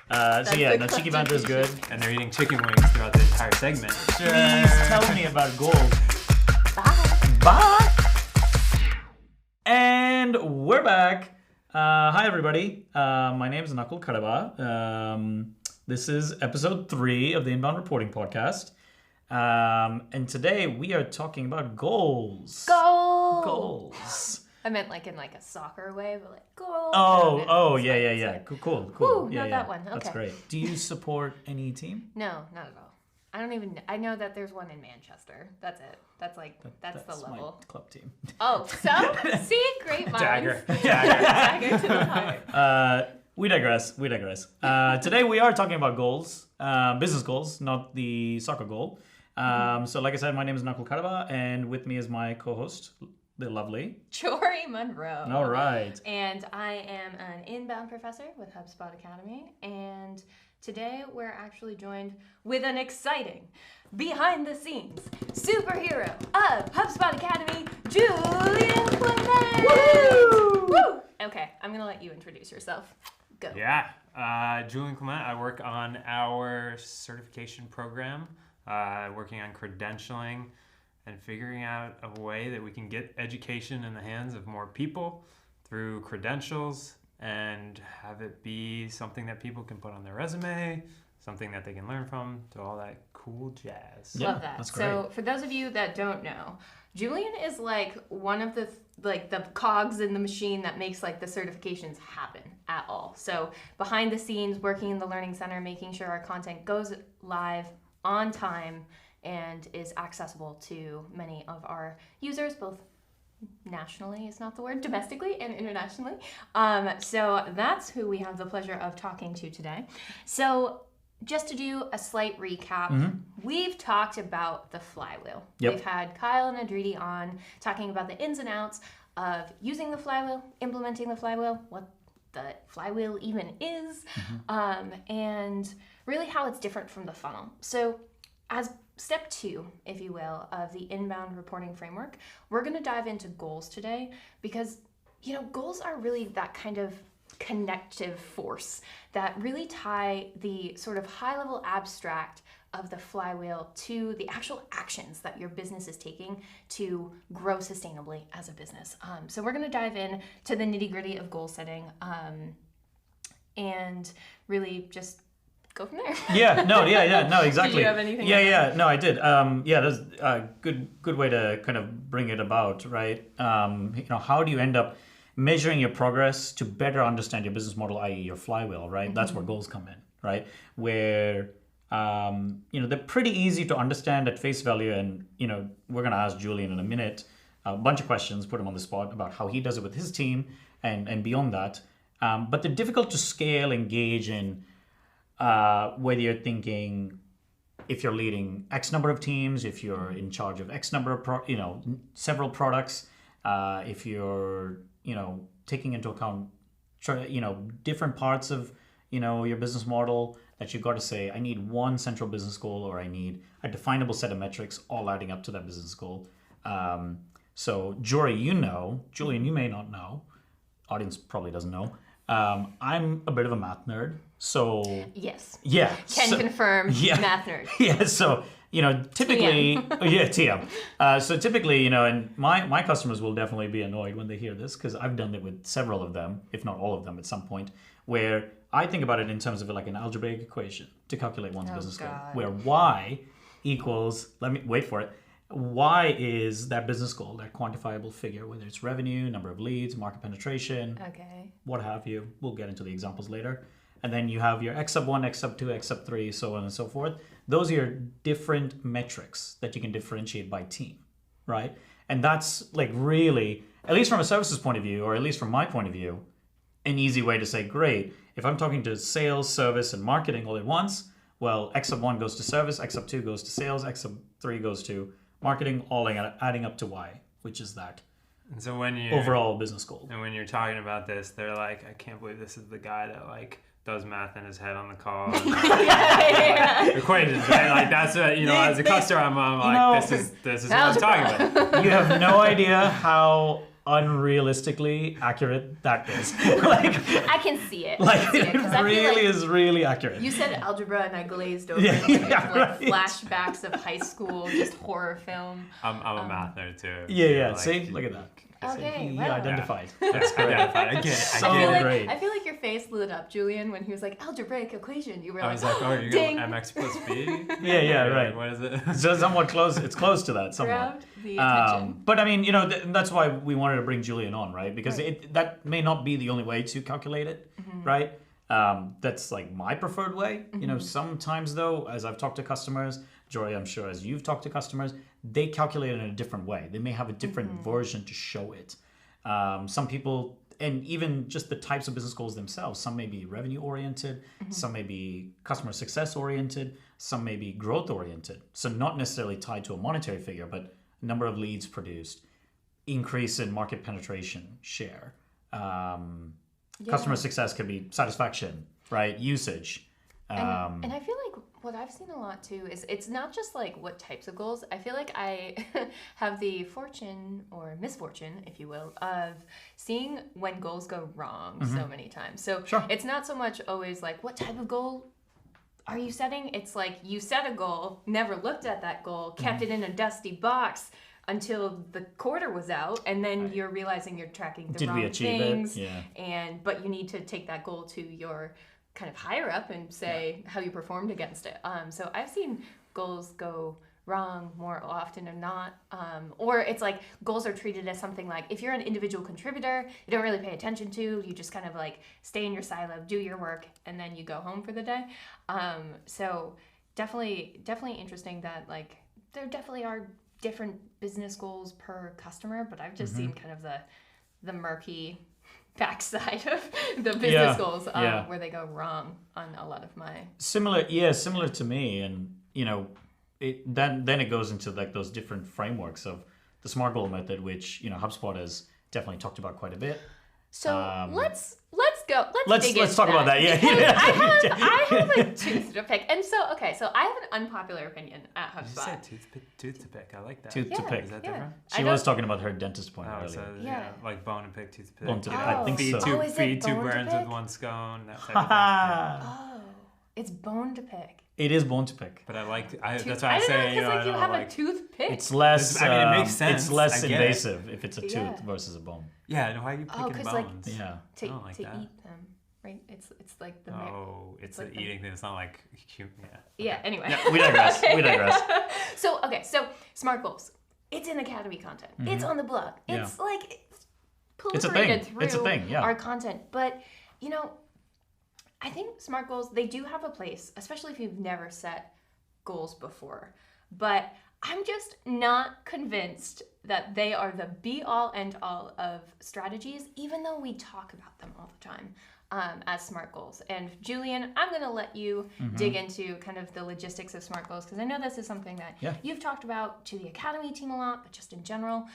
Cheeky Banter is good. And they're eating chicken wings throughout the entire segment. Please tell me about goals. Bye. And we're back. Hi, everybody. My name is Nakul Kadaba. This is episode 3 of the Inbound Reporting Podcast. And today we are talking about goals. Goals. I meant like in like a soccer way, but like goals. Yeah. Like, Cool. Not that one. Okay. That's great. Do you support any team? No, not at all. I don't even. I know that there's one in Manchester. That's it. That's the level. My club team. Oh, so see, great minds. Dagger. Dagger to the heart. We digress. Today we are talking about goals, business goals, not the soccer goal. So like I said, my name is Nakul Kadaba, and with me is my co-host, the lovely Jory Monroe. All right. And I am an inbound professor with HubSpot Academy, and today we're actually joined with an exciting behind-the-scenes superhero of HubSpot Academy, Julian Clement. Woo! Okay, I'm gonna let you introduce yourself. Go. Yeah, Julian Clement. I work on our certification program, working on credentialing and figuring out a way that we can get education in the hands of more people through credentials and have it be something that people can put on their resume, something that they can learn from, to all that cool jazz. Yeah, Love that. that's great. So for those of you that don't know, Julian is like one of the cogs in the machine that makes like the certifications happen at all. So behind the scenes, working in the Learning Center, making sure our content goes live on time and is accessible to many of our users, both nationally is not the word, domestically and internationally. So that's who we have the pleasure of talking to today. So just to do a slight recap, we've talked about the flywheel. Yep. We've had Kyle and Adriti on talking about the ins and outs of using the flywheel, implementing the flywheel, what the flywheel even is, and really how it's different from the funnel. So as step 2, if you will, of the inbound reporting framework, we're going to dive into goals today because, goals are really that kind of connective force that really tie the sort of high-level abstract of the flywheel to the actual actions that your business is taking to grow sustainably as a business. So we're going to dive in to the nitty-gritty of goal setting and really just go from there. No, exactly. Did you have anything? No, I did. That's a good way to kind of bring it about, right? How do you end up measuring your progress to better understand your business model, i.e. your flywheel, right? That's where goals come in, right? Where, they're pretty easy to understand at face value. And, we're going to ask Julian in a minute a bunch of questions, put him on the spot about how he does it with his team and beyond that. But they're difficult to scale, engage in, whether you're thinking if you're leading X number of teams, if you're in charge of X number of, several products, if you're, taking into account, different parts of, your business model that you've got to say, I need one central business goal, or I need a definable set of metrics all adding up to that business goal. So Jory, Julian, you may not know, audience probably doesn't know. I'm a bit of a math nerd, so Yes. yeah, Can confirm. Math nerd. Yeah, so typically, TM. So typically, and my customers will definitely be annoyed when they hear this because I've done it with several of them, if not all of them, at some point, where I think about it in terms of like an algebraic equation to calculate one's business goal, where y equals, let me wait for it. Y is that business goal, that quantifiable figure, whether it's revenue, number of leads, market penetration, Okay. what have you. We'll get into the examples later. And then you have your X sub 1, X sub 2, X sub 3, so on and so forth. Those are your different metrics that you can differentiate by team, right? And that's like really, at least from a services point of view, or at least from my point of view, an easy way to say, great, if I'm talking to sales, service, and marketing all at once, well, X sub 1 goes to service, X sub 2 goes to sales, X sub 3 goes to marketing, all adding up to Y, which is that And so when you overall business goal. And when you're talking about this, they're like, I can't believe this is the guy that like does math in his head on the call. Equations, right? Like that's what, as a customer, I'm like, this is what I'm talking about. You have no idea how unrealistically accurate that is. like, I can see it. like I it feel really is really accurate. You said algebra and I glazed over Yeah, it. Like, yeah, like right. flashbacks of high school, just horror film. I'm a math nerd too. Yeah. Like, See, look at that. Okay, He right on. identified. That's identified. I get it. So I get it. great. I feel like your face lit up, Julian, when he was like algebraic equation. You were I like, was like, oh, you're ding. going mx plus b? Yeah, right. What is it? So somewhat close. It's close to that. Somewhat. Grabbed the attention. But I mean, that's why we wanted to bring Julian on, right? Because that may not be the only way to calculate it, right? That's like my preferred way. Sometimes though, as I've talked to customers, Jory, I'm sure as you've talked to customers, they calculate it in a different way. They may have a different version to show it. Some people, and even just the types of business goals themselves, some may be revenue oriented, some may be customer success oriented, some may be growth oriented. So not necessarily tied to a monetary figure, but number of leads produced, increase in market penetration share. Customer success could be satisfaction, right? Usage. And I feel like what I've seen a lot too is it's not just like what types of goals. I feel like I have the fortune or misfortune, if you will, of seeing when goals go wrong so many times. So Sure. it's not so much always like what type of goal are you setting? It's like you set a goal, never looked at that goal, kept it in a dusty box until the quarter was out, and then you're realizing you're tracking the Did we wrong achieve things. it? Yeah. But you need to take that goal to your kind of higher up and say how you performed against it. So I've seen goals go wrong more often than not. Or it's like goals are treated as something like if you're an individual contributor, you don't really pay attention to, you just kind of like stay in your silo, do your work, and then you go home for the day. So definitely interesting that like there definitely are different business goals per customer, but I've just seen kind of the murky backside of the business goals where they go wrong on a lot of my Similar to me, and then it goes into like those different frameworks of the SMART goal method, which HubSpot has definitely talked about quite a bit. So let's go. Let's dig let's into talk about that. Yeah, because I have a tooth to pick, and so I have an unpopular opinion at You HubSpot. said tooth to pick. I like that. Tooth to Yeah. pick. Is that Yeah. different? She I was don't- talking about her dentist point Oh, earlier. so Yeah. like bone to pick, tooth to pick. Bone to pick. Oh. I think feed so. two, Oh, is it feed two bone to birds pick? with one stone. That type of thing. Oh, it's bone to pick. It is bone to pick. But I like. That's Tooth- why I don't know, say. 'cause, like you have like, a toothpick. It's less. I mean, it makes sense. It's less I get it. invasive if it's a tooth Yeah. versus a bone. yeah. And why are you picking 'cause, like, bones? Yeah. to I don't like to that. eat them, right? It's like the Oh, it's like an the- eating thing. It's not like cute. Yeah. yeah. Anyway, Yeah, we digress. We digress. So SMART goals. It's in Academy content. It's on the blog. Yeah. It's like It's a proliferated thing. through It's a thing, yeah. our content. But I think SMART goals, they do have a place, especially if you've never set goals before. But I'm just not convinced that they are the be all end all of strategies, even though we talk about them all the time as SMART goals. And Julian, I'm going to let you dig into kind of the logistics of SMART goals, because I know this is something that you've talked about to the Academy team a lot, but just in general.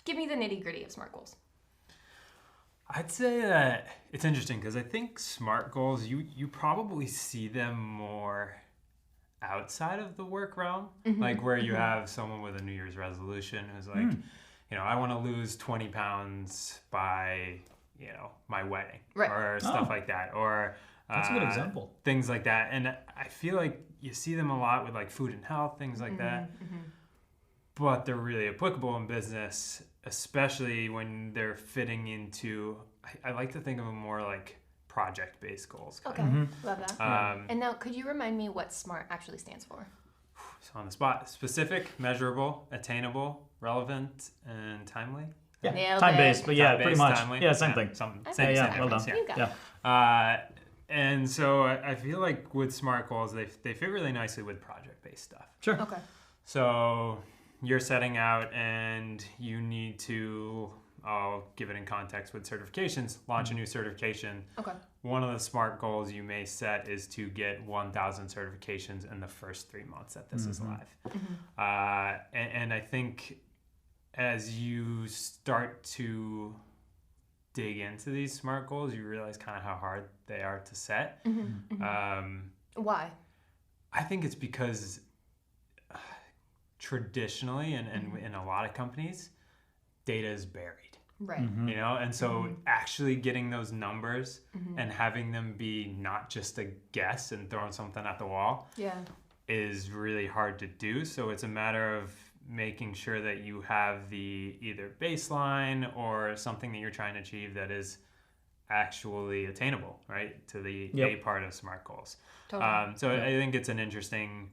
Give me the nitty gritty of SMART goals. I'd say that it's interesting because I think SMART goals, you probably see them more outside of the work realm, like where you have someone with a New Year's resolution who's like, I want to lose 20 pounds by, my wedding, Right. or stuff like that, or That's a good example. things like that. And I feel like you see them a lot with like food and health, things like that, but they're really applicable in business, especially when they're fitting into, I like to think of them more like project-based goals. Okay, love that. And now, could you remind me what SMART actually stands for? So on the spot: specific, measurable, attainable, relevant, and timely. Yeah. Nailed Time it. based, but yeah, Time-based, pretty much. timely. Yeah, same Yeah, thing. Same Okay. same Yeah, well difference, done. You got it. Yeah. And so I feel like with SMART goals, they fit really nicely with project-based stuff. Sure. Okay. So you're setting out and you need to, I'll give it in context with certifications, launch a new certification. Okay. One of the SMART goals you may set is to get 1,000 certifications in the first 3 months that this is live. And I think as you start to dig into these SMART goals, you realize kind of how hard they are to set. Why? I think it's because traditionally and in a lot of companies, data is buried. Right. Mm-hmm. You know, and so actually getting those numbers and having them be not just a guess and throwing something at the wall Yeah. is really hard to do. So it's a matter of making sure that you have the either baseline or something that you're trying to achieve that is actually attainable, right, to the Yep. A part of SMART goals. Totally. So I think it's an interesting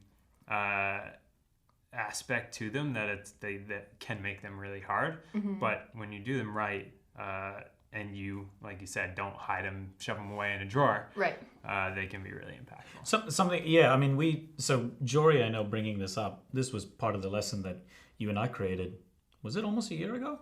aspect to them that that can make them really hard. But when you do them right, and you, like you said, don't hide them, shove them away in a drawer, Right. they can be really impactful. I mean, so Jory, I know, bringing this up, this was part of the lesson that you and I created. Was it almost a year ago?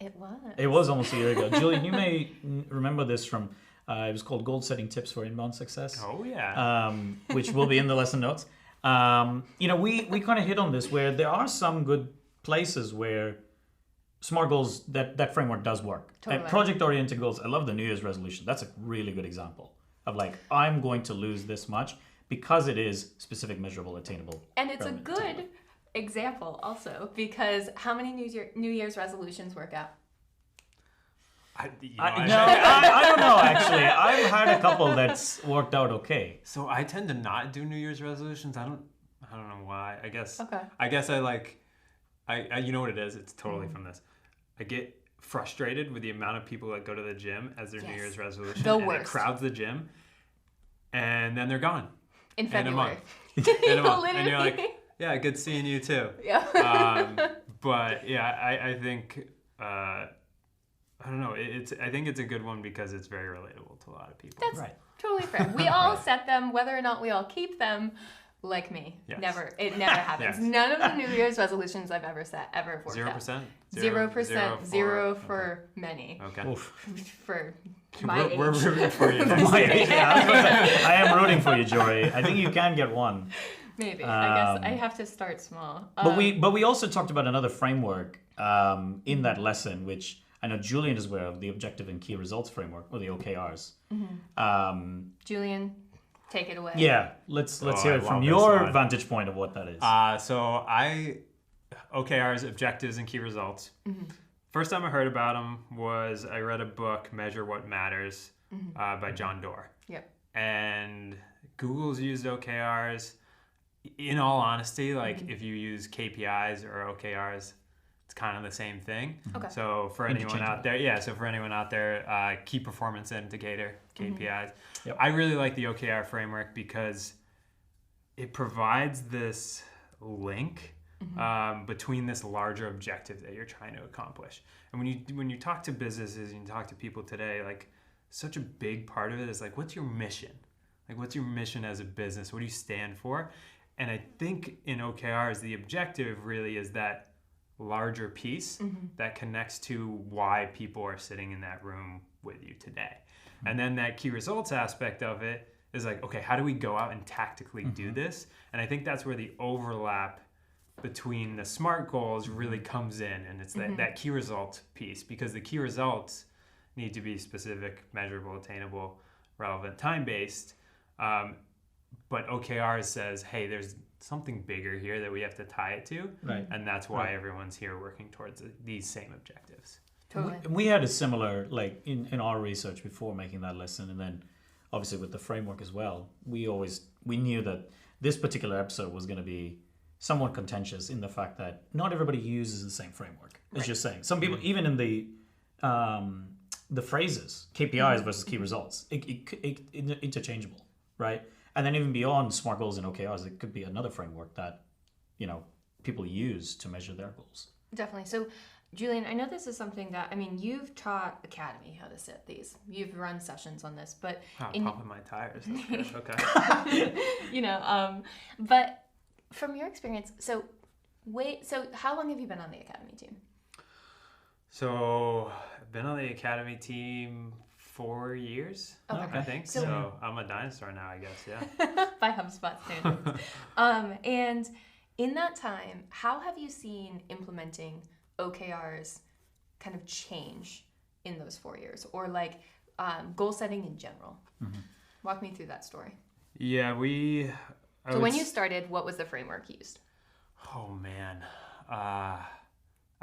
It was. It was almost a year ago. Julian, you may remember this from, it was called Goal Setting Tips for Inbound Success. Oh, yeah. Which will be in the lesson notes. We kind of hit on this where there are some good places where SMART goals, that framework does work. Totally. Project-oriented goals, I love the New Year's resolution. That's a really good example of like, I'm going to lose this much because it is specific, measurable, attainable. And it's a relevant, good attainable. example also because how many New Year's resolutions work out? I I don't know, actually. I've had a couple that's worked out okay. So I tend to not do New Year's resolutions. I don't know why. I guess Okay. I you know what it is? It's totally from this. I get frustrated with the amount of people that go to the gym as their New Yes. Year's resolution. The and worst. It crowds the gym, and then they're gone In in a February. month. In a month. And you're Literally. like, yeah, good seeing you too. Yeah. But yeah, I think I don't know. I think it's a good one because it's very relatable to a lot of people. That's Right. totally fair. We all set them, whether or not we all keep them. Like me, Yes. it never happens. Yes. None of the New Year's resolutions I've ever set ever worked 0%. out. 0%, zero for many. Okay. Oof. For my age. We're rooting for you. My age, yeah, I was gonna say, I am rooting for you, Jory. I think you can get one. Maybe. I guess I have to start small. But we also talked about another framework in that lesson, which I know Julian is aware of, the Objective and Key Results framework, or the OKRs. Julian, take it away. Yeah, let's Oh, hear I it from love your this one. vantage point of what that is. So OKRs, Objectives and Key Results. First time I heard about them was I read a book, Measure What Matters, by John Doerr. Yep. And Google's used OKRs. In all honesty, like if you use KPIs or OKRs, it's kind of the same thing. Okay. So for anyone out there, key performance indicator, KPIs. Yep. I really like the OKR framework because it provides this link between this larger objective that you're trying to accomplish. And when you talk to businesses and you talk to people today, like such a big part of it is like, what's your mission? Like, what's your mission as a business? What do you stand for? And I think in OKRs, the objective really is that larger piece that connects to why people are sitting in that room with you today. And then that key results aspect of it is like, okay, how do we go out and tactically do this? And I think that's where the overlap between the SMART goals really comes in. And it's that key result piece, because the key results need to be specific, measurable, attainable, relevant, time-based. But OKR says, hey, there's something bigger here that we have to tie it to. Right. And that's why everyone's here working towards these same objectives. Totally. We had a similar, like in our research before making that lesson, and then obviously with the framework as well, we knew that this particular episode was going to be somewhat contentious in the fact that not everybody uses the same framework. It's just saying. Some people, even in the phrases, KPIs versus key results, it interchangeable, right? And then even beyond SMART goals and OKRs, it could be another framework that, people use to measure their goals. Definitely. So, Julian, I know this is something that, you've taught Academy how to set these. You've run sessions on this, but Pumping my tires. That's good. Okay. but from your experience, so how long have you been on the Academy team? So I've been on the Academy team 4 years, Okay. I think. So- So I'm a dinosaur now, I guess. Yeah. By HubSpot standards. And in that time, how have you seen implementing OKRs kind of change in those 4 years, or like goal setting in general? Walk me through that story. Yeah, when you started, what was the framework used? Oh man,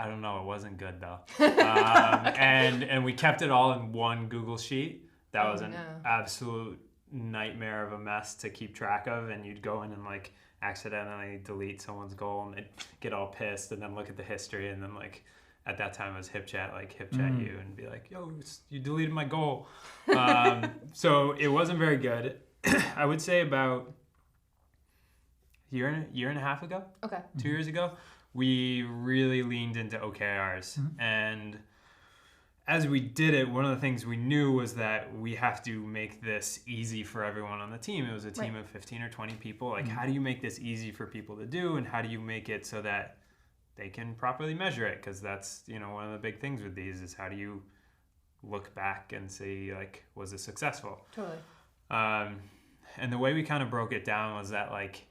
I don't know. It wasn't good though. And we kept it all in one Google sheet. That was an absolute nightmare of a mess to keep track of. And you'd go in and like accidentally delete someone's goal, and they'd get all pissed, and then look at the history, and then like at that time it was HipChat, like HipChat you, and be like, yo, you deleted my goal. So it wasn't very good. I would say about year and a half ago, 2 years ago, we really leaned into OKRs. And as we did it, one of the things we knew was that we have to make this easy for everyone on the team. It was a team of 15 or 20 people. Like, how do you make this easy for people to do, and how do you make it so that they can properly measure it? Because that's, one of the big things with these is how do you look back and see, like, was it successful? Totally. And the way we kind of broke it down was that, like,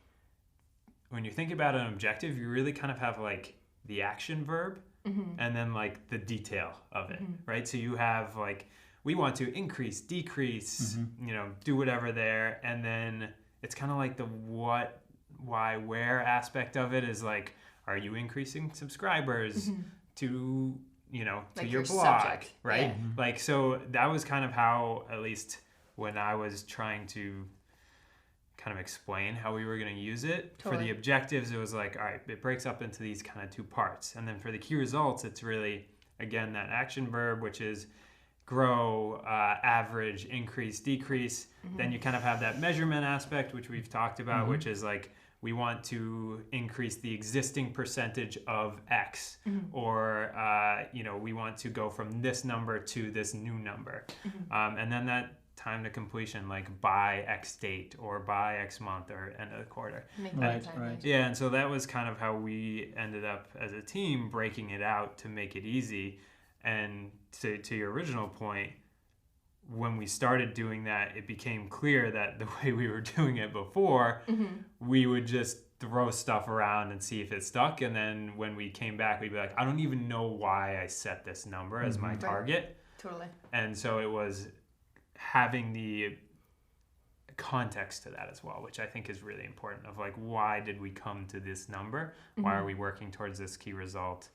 when you think about an objective, you really kind of have like the action verb and then like the detail of it, right? So you have like, we want to increase, decrease, do whatever there. And then it's kind of like the what, why, where aspect of it is like, are you increasing subscribers to, to like your blog, subject. right? Yeah. Like, so that was kind of how, at least when I was trying to kind of explain how we were going to use it. Totally. For the objectives, it was like, all right, it breaks up into these kind of two parts. And then for the key results, it's really, again, that action verb, which is grow, average, increase, decrease. Then you kind of have that measurement aspect, which we've talked about, which is like, we want to increase the existing percentage of X, or, we want to go from this number to this new number. And then that time to completion, like by X date or by X month or end of the quarter. Right. Yeah, and so that was kind of how we ended up as a team breaking it out to make it easy. And to your original point, when we started doing that, it became clear that the way we were doing it before, we would just throw stuff around and see if it stuck. And then when we came back, we'd be like, I don't even know why I set this number as my target. Totally. And so it was having the context to that as well, which I think is really important, of like, why did we come to this number? Why are we working towards this key result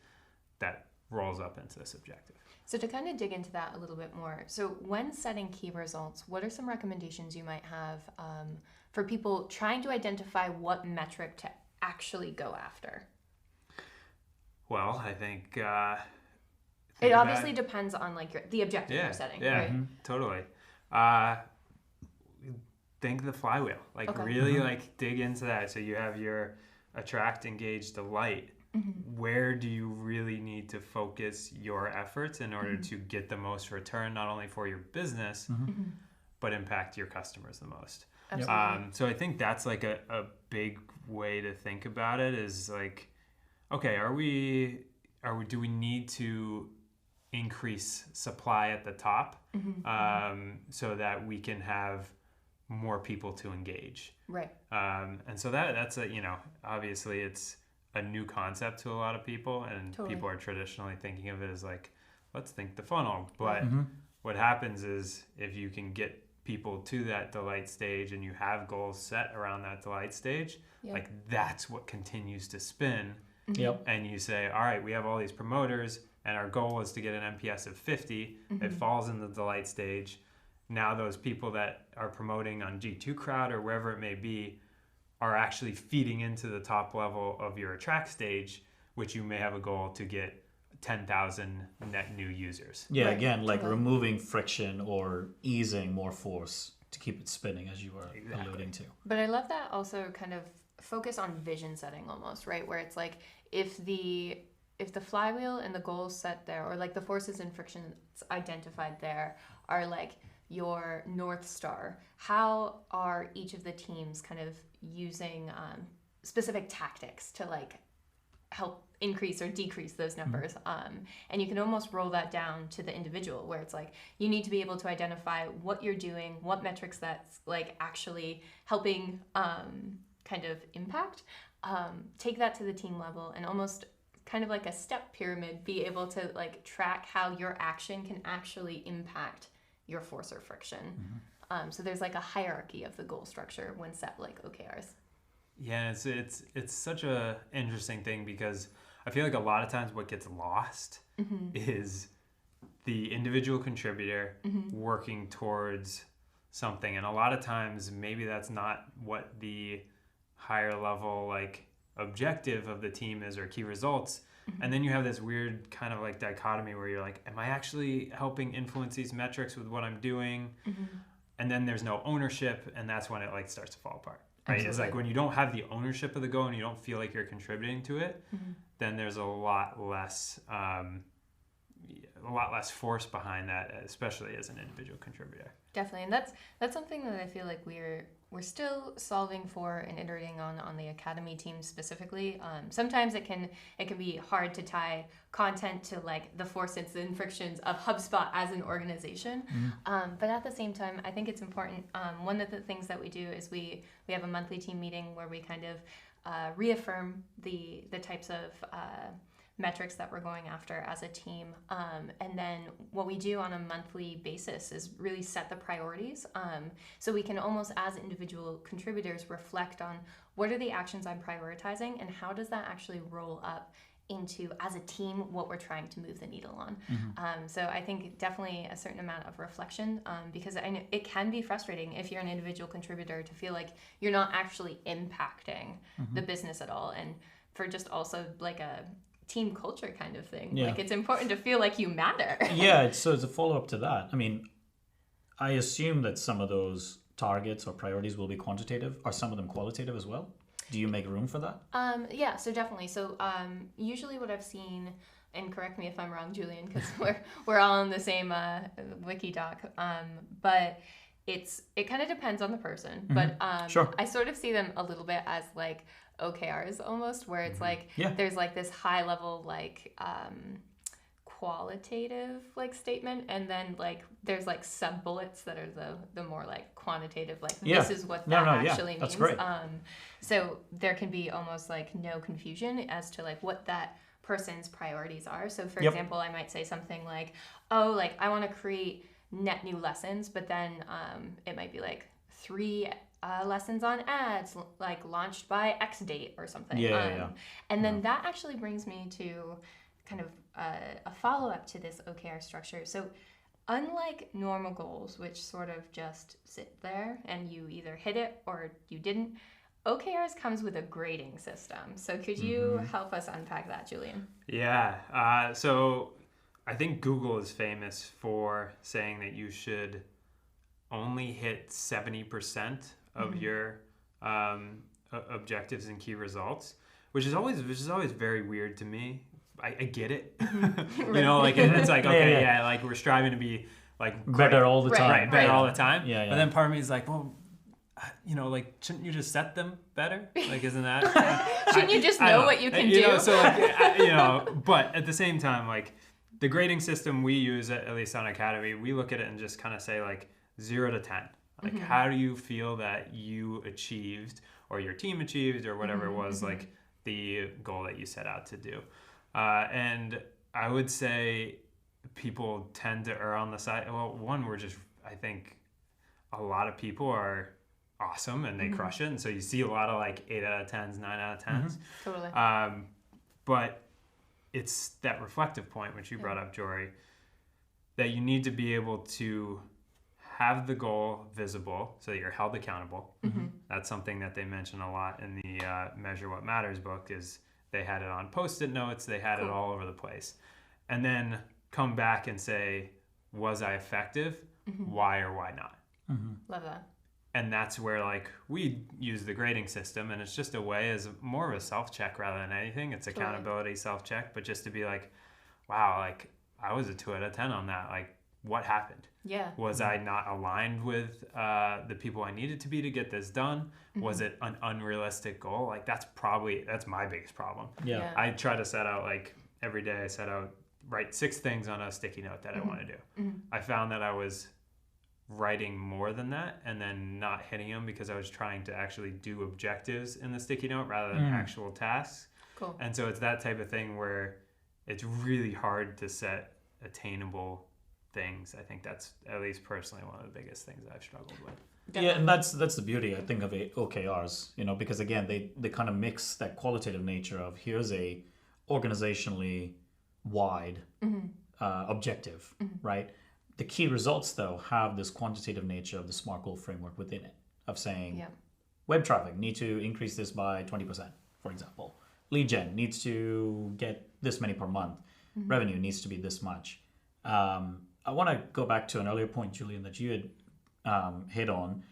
that rolls up into this objective? So to kind of dig into that a little bit more, so when setting key results, what are some recommendations you might have for people trying to identify what metric to actually go after? Well, I think it obviously depends on like the objective you're setting, right? Totally. Think the flywheel, like really like dig into that. So you have your attract, engage, delight. Where do you really need to focus your efforts in order to get the most return, not only for your business, but impact your customers the most? Absolutely. So I think that's like a big way to think about it, is like, okay, do we need to increase supply at the top so that we can have more people to engage? Right. And so that's obviously it's a new concept to a lot of people, and people are traditionally thinking of it as like, let's think the funnel. But what happens is, if you can get people to that delight stage and you have goals set around that delight stage, like that's what continues to spin. And you say, all right, we have all these promoters and our goal is to get an NPS of 50. It falls in the delight stage. Now those people that are promoting on G2 Crowd or wherever it may be are actually feeding into the top level of your attract stage, which you may have a goal to get 10,000 net new users. Yeah, again, like removing friction or easing more force to keep it spinning, as you were alluding to. But I love that also kind of focus on vision setting almost, right? Where it's like, if the flywheel and the goals set there, or like the forces and frictions identified there, are like your North Star, how are each of the teams kind of using specific tactics to like help increase or decrease those numbers? And you can almost roll that down to the individual, where it's like, you need to be able to identify what you're doing, what metrics that's like actually helping kind of impact, take that to the team level, and almost kind of like a step pyramid, be able to like track how your action can actually impact your force or friction. So there's like a hierarchy of the goal structure when set like OKRs. Yeah, it's such a interesting thing, because I feel like a lot of times what gets lost is the individual contributor working towards something. And a lot of times maybe that's not what the higher level like objective of the team is or key results. And then you have this weird kind of like dichotomy where you're like, am I actually helping influence these metrics with what I'm doing? And then there's no ownership, and that's when it like starts to fall apart. Right? Absolutely. It's like when you don't have the ownership of the goal and you don't feel like you're contributing to it, then there's a lot less force behind that, especially as an individual contributor. Definitely, and that's something that I feel like we're still solving for and iterating on the Academy team specifically. Sometimes it can be hard to tie content to like the forces and frictions of HubSpot as an organization. But at the same time, I think it's important. One of the things that we do is we have a monthly team meeting where we kind of reaffirm the types of metrics that we're going after as a team. And then what we do on a monthly basis is really set the priorities. So we can almost, as individual contributors, reflect on what are the actions I'm prioritizing and how does that actually roll up into, as a team, what we're trying to move the needle on. So I think definitely a certain amount of reflection, because I know it can be frustrating if you're an individual contributor to feel like you're not actually impacting the business at all. And for just also like a team culture kind of thing. Like it's important to feel like you matter. So as a follow-up to that, I mean, I assume that some of those targets or priorities will be quantitative. Are some of them qualitative as well? Do you make room for that? So definitely. So usually what I've seen, and correct me if I'm wrong, Julian, because we're all on the same wiki doc, but it kind of depends on the person. But Sure. I sort of see them a little bit as like OKRs almost, where it's like there's like this high level like qualitative like statement, and then like there's like sub bullets that are the more like quantitative, like this is what that actually means. That's great. So there can be almost like no confusion as to like what that person's priorities are. So for example, I might say something like, oh, like I want to create net new lessons, but then it might be like 3 lessons on ads like launched by X date or something. And then that actually brings me to kind of a follow-up to this OKR structure. So unlike normal goals, which sort of just sit there and you either hit it or you didn't, OKRs comes with a grading system. So could you help us unpack that, Julian? So I think Google is famous for saying that you should only hit 70% of your objectives and key results, which is always very weird to me. I get it, you know, like it's like okay, like we're striving to be like better all the time, better all the time. But then part of me is like, well, you know, like shouldn't you just set them better? Like, isn't that? Shouldn't you just know what you can do? You know, so like, you know, but at the same time, like the grading system we use at least on Academy, we look at it and just kind of say like 0 to 10. Like, how do you feel that you achieved or your team achieved or whatever it was, like the goal that you set out to do? And I would say people tend to err on the side. Well, one, I think a lot of people are awesome and they crush it. And so you see a lot of like 8 out of 10s, 9 out of 10s. Totally. But it's that reflective point, which you brought up, Jory, that you need to be able to have the goal visible so that you're held accountable. That's something that they mention a lot in the Measure What Matters book. Is they had it on Post-it notes, they had it all over the place. And then come back and say, was I effective? Why or why not? Love that. And that's where like we use the grading system, and it's just a way as more of a self-check rather than anything. It's accountability, self-check, but just to be like, wow, like I was a 2 out of 10 on that. Like, what happened? Was I not aligned with the people I needed to be to get this done? Was it an unrealistic goal? Like that's my biggest problem. I try to set out like every day I set out, write 6 things on a sticky note that I want to do. I found that I was writing more than that and then not hitting them because I was trying to actually do objectives in the sticky note rather than actual tasks. And so it's that type of thing where it's really hard to set attainable things. I think that's, at least personally, one of the biggest things I've struggled with. Definitely. Yeah, and that's the beauty, I think, of OKRs, you know, because again, they kind of mix that qualitative nature of here's a organizationally wide objective, right? The key results, though, have this quantitative nature of the SMART goal framework within it, of saying Yeah. web traffic need to increase this by 20%, for example. Lead gen needs to get this many per month. Revenue needs to be this much. I want to go back to an earlier point, Julian, that you had hit on,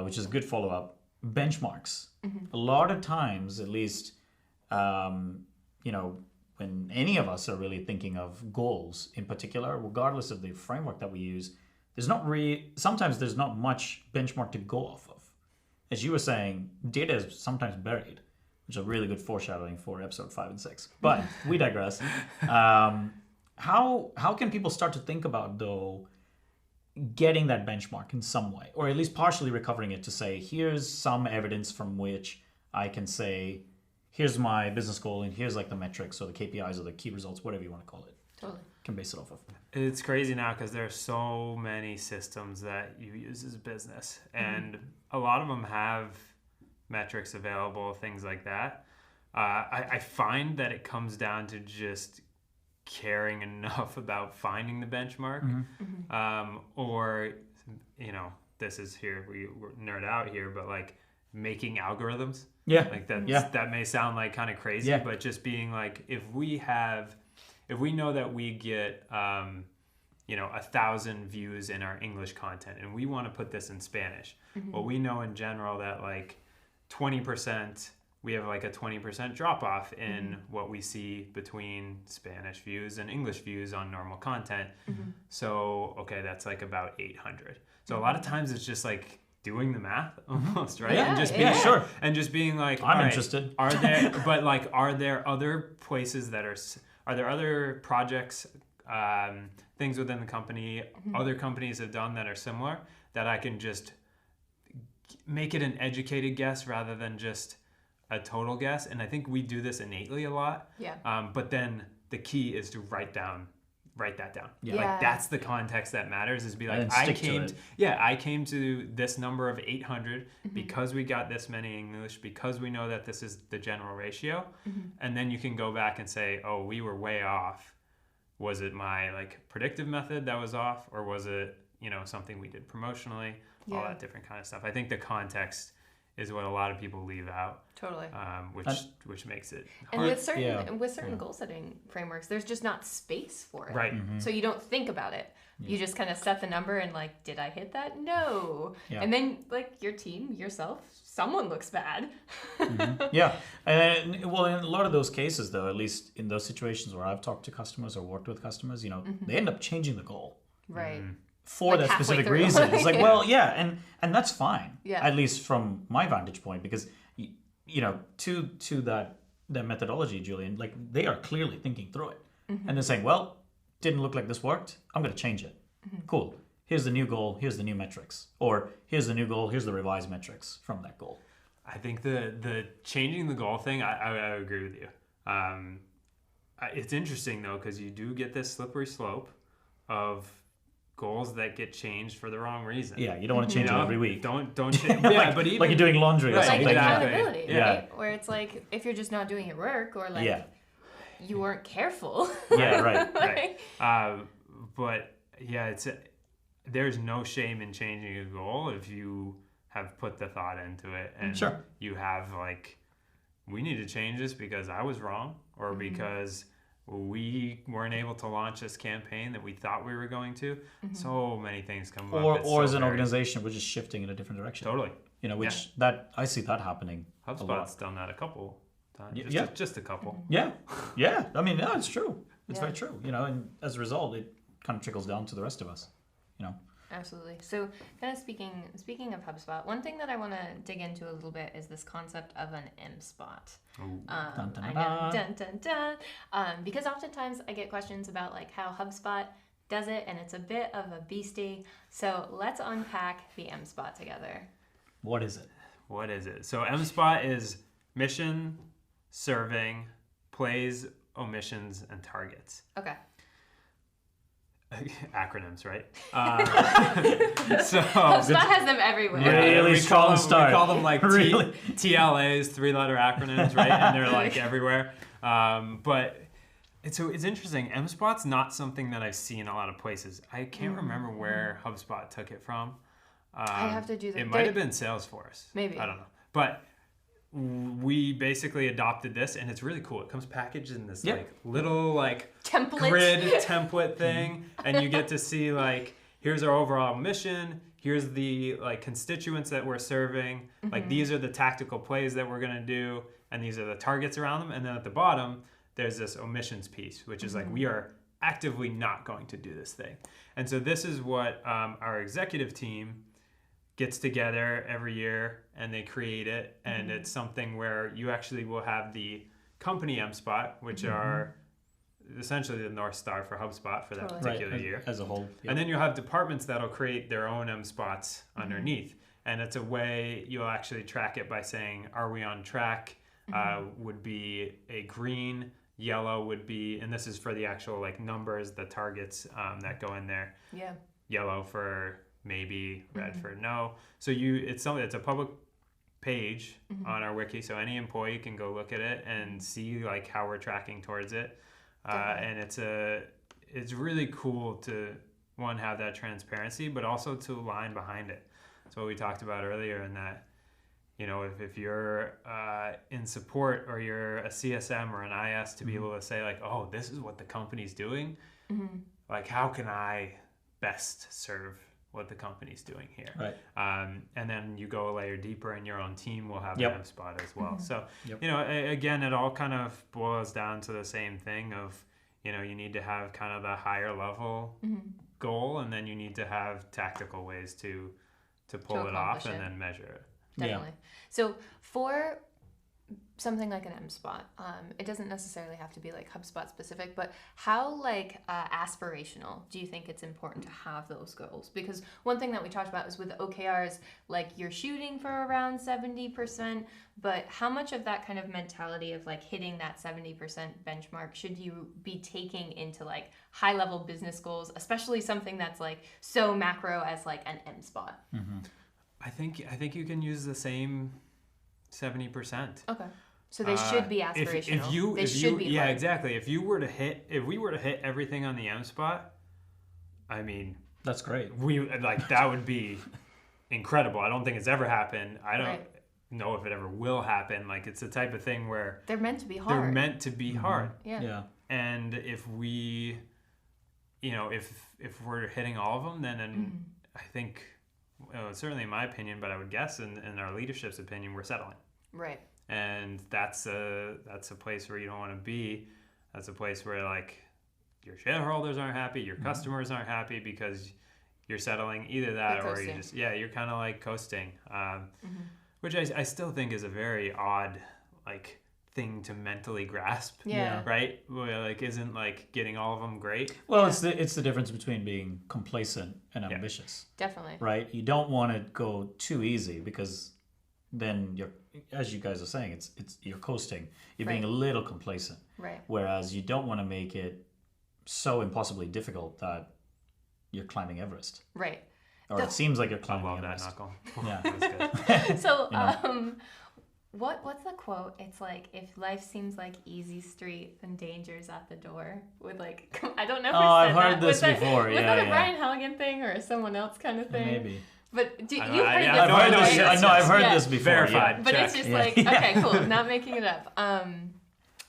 which is a good follow-up. Benchmarks. A lot of times, at least, when any of us are really thinking of goals in particular, regardless of the framework that we use, sometimes there's not much benchmark to go off of. As you were saying, data is sometimes buried, which is a really good foreshadowing for episode 5 and 6. But we digress. How can people start to think about, though, getting that benchmark in some way, or at least partially recovering it to say, here's some evidence from which I can say, here's my business goal, and here's like the metrics or the KPIs or the key results, whatever you want to call it. Totally. Can base it off of. It's crazy now because there are so many systems that you use as a business, and a lot of them have metrics available, things like that. I find that it comes down to just caring enough about finding the benchmark, or this is here we're nerd out here, but like making algorithms. Yeah. Like that. Yeah. That may sound like kind of crazy, Yeah. but just being like, if we know that we get 1,000 views in our English content, and we want to put this in Spanish, well, we know in general that like 20%. We have like a 20% drop off in what we see between Spanish views and English views on normal content. So, okay, that's like about 800. So a lot of times it's just like doing the math almost, right? Yeah, and just yeah. being Sure. and just being like, I'm all right, interested. Are there other places that are there other projects, things within the company, other companies have done that are similar, that I can just make it an educated guess rather than just a total guess? And I think we do this innately a lot. Yeah. But then the key is to write that down. Yeah. Like that's the context that matters, is be like, And stick to it. I came to this number of 800 because we got this many English, because we know that this is the general ratio. And then you can go back and say, oh, we were way off. Was it my like predictive method that was off, or was it, something we did promotionally? All Yeah. that different kind of stuff. I think the context is what a lot of people leave out, Totally. which makes it And hard. with certain goal setting frameworks, there's just not space for it. Right. So you don't think about it. You just kind of set the number and like, did I hit that? No. Yeah. And then like your team, yourself, someone looks bad. Yeah. And well, in a lot of those cases, though, at least in those situations where I've talked to customers or worked with customers, they end up changing the goal Right. for Like that halfway specific through. reason. It's like, Yeah. well, yeah, and that's fine. Yeah. At least from my vantage point, because to that methodology, Julian, like they are clearly thinking through it, and they're saying, well, didn't look like this worked. I'm going to change it. Cool. Here's the new goal. Here's the new metrics. Or here's the new goal. Here's the revised metrics from that goal. I think the changing the goal thing, I agree with you. It's interesting though, because you do get this slippery slope of goals that get changed for the wrong reason. Yeah, you don't want to change it every week. Don't change. Yeah, but even like you're doing laundry or Right, something. Like exactly. accountability, Yeah. right? Where it's like, if you're just not doing your work, or like Yeah. you weren't careful. Yeah, right. right. But yeah, there's no shame in changing a goal if you have put the thought into it, and Sure. you have like, we need to change this because I was wrong, or because we weren't able to launch this campaign that we thought we were going to. So many things come up. Or It's as so an very- organization, we're just shifting in a different direction. Totally. Which that I see that happening a HubSpot's lot. done that a couple times. Yeah. Just a couple. Yeah, yeah. I mean, no, it's true. It's very true. And as a result, it kind of trickles down to the rest of us. Absolutely. So, kind of speaking of HubSpot, one thing that I want to dig into a little bit is this concept of an MSpot. Dun, dun, I know, dun dun dun. Because oftentimes I get questions about like how HubSpot does it, and it's a bit of a beastie. So let's unpack the MSpot together. What is it? What is it? So MSpot is mission, serving, plays, omissions, and targets. Okay. Acronyms, right? So HubSpot has them everywhere. Really we strong call them, start. We call them like Really? TLAs, 3-letter acronyms, right? And they're like everywhere. But it's interesting. MSpot's not something that I've seen a lot of places. I can't remember where HubSpot took it from. I have to do that. It might have been Salesforce. Maybe. I don't know. But we basically adopted this, and it's really cool. It comes packaged in this like little like Template. grid template thing, and you get to see like, here's our overall mission. Here's the like constituents that we're serving. Like these are the tactical plays that we're gonna do, and these are the targets around them. And then at the bottom, there's this omissions piece, which is like, we are actively not going to do this thing. And so this is what our executive team gets together every year, and they create it. And it's something where you actually will have the company MSpot, which are essentially the North Star for HubSpot for that particular year. As a whole. Yep. And then you'll have departments that'll create their own MSpots underneath. And it's a way you'll actually track it by saying, are we on track? Would be a green, yellow would be, and this is for the actual like numbers, the targets that go in there. Yeah. Yellow for maybe, red for no. So it's a public page on our wiki, so any employee can go look at it and see like how we're tracking towards it. And it's really cool to have that transparency, but also to align behind it. So what we talked about earlier, in that, you know, if you're in support, or you're a CSM or an IS, to be able to say like, oh, this is what the company's doing. Like, how can I best serve what the company's doing here? Right. And then you go a layer deeper, and your own team will have Yep. an MSpot as well. So, you know, again, it all kind of boils down to the same thing of, you know, you need to have kind of the higher level goal, and then you need to have tactical ways to pull it off and then measure it. Definitely. So for something like an MSpot, it doesn't necessarily have to be like HubSpot specific, but how like aspirational do you think it's important to have those goals? Because one thing that we talked about is with OKRs, like you're shooting for around 70%, but how much of that kind of mentality of like hitting that 70% benchmark should you be taking into like high level business goals, especially something that's like so macro as like an MSpot? I think you can use the same 70%. Okay. So they should be aspirational. They should be yeah, hard. exactly. If we were to hit everything on the MSpot, I mean, That's great. that would be incredible. I don't think it's ever happened. I don't Right. know if it ever will happen. Like, it's the type of thing where They're meant to be hard. they're meant to be hard. Yeah. Yeah. And if we, you know, if we're hitting all of them, then I think, certainly in my opinion, but I would guess in our leadership's opinion, we're settling. Right. And that's a place where you don't want to be. That's a place where like your shareholders aren't happy, your customers aren't happy, because you're settling either that, or you just you're kind of like coasting, which I still think is a very odd like thing to mentally grasp. Yeah. Right? Where, like, isn't like getting all of them great? Well, it's the difference between being complacent and ambitious. Definitely. Right? You don't want to go too easy, because then you're, as you guys are saying, it's you're coasting. You're being a little complacent. Right. Whereas you don't want to make it so impossibly difficult that you're climbing Everest. Right. Or it seems like you're I climbing love that Everest. knuckle. Yeah. That's good. So, what's the quote? It's like, if life seems like easy street, then danger's at the door. With like, I don't know. Who said I've heard that. this before. Was that a Brian Halligan thing or someone else kind of thing? Maybe. But you've heard I this. know, I know, right? yes, I've heard Yeah. this before. Verified. But Check. it's just like, okay, cool, not making it up.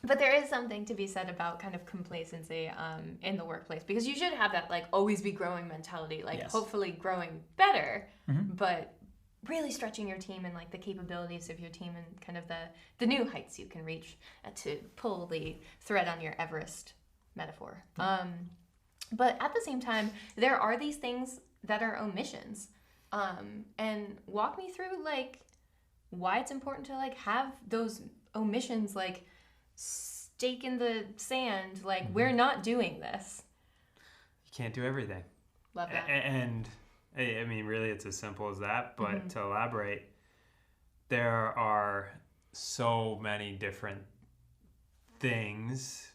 But there is something to be said about kind of complacency in the workplace, because you should have that like always be growing mentality, like hopefully growing better, but really stretching your team and like the capabilities of your team and kind of the new heights you can reach, to pull the thread on your Everest metaphor. But at the same time, there are these things that are omissions. And walk me through like why it's important to like have those omissions like stake in the sand, like we're not doing this. You can't do everything. Love that. And I mean, really, it's as simple as that. But to elaborate, there are so many different things,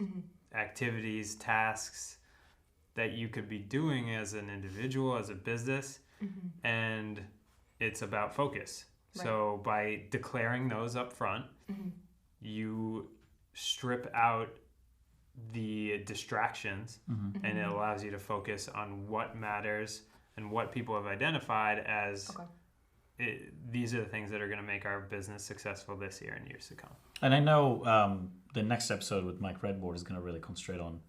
activities, tasks that you could be doing as an individual, as a business, and it's about focus. Right. So by declaring those up front, you strip out the distractions, and it allows you to focus on what matters and what people have identified as these are the things that are going to make our business successful this year and years to come. And I know the next episode with Mike Redboard is going to really concentrate on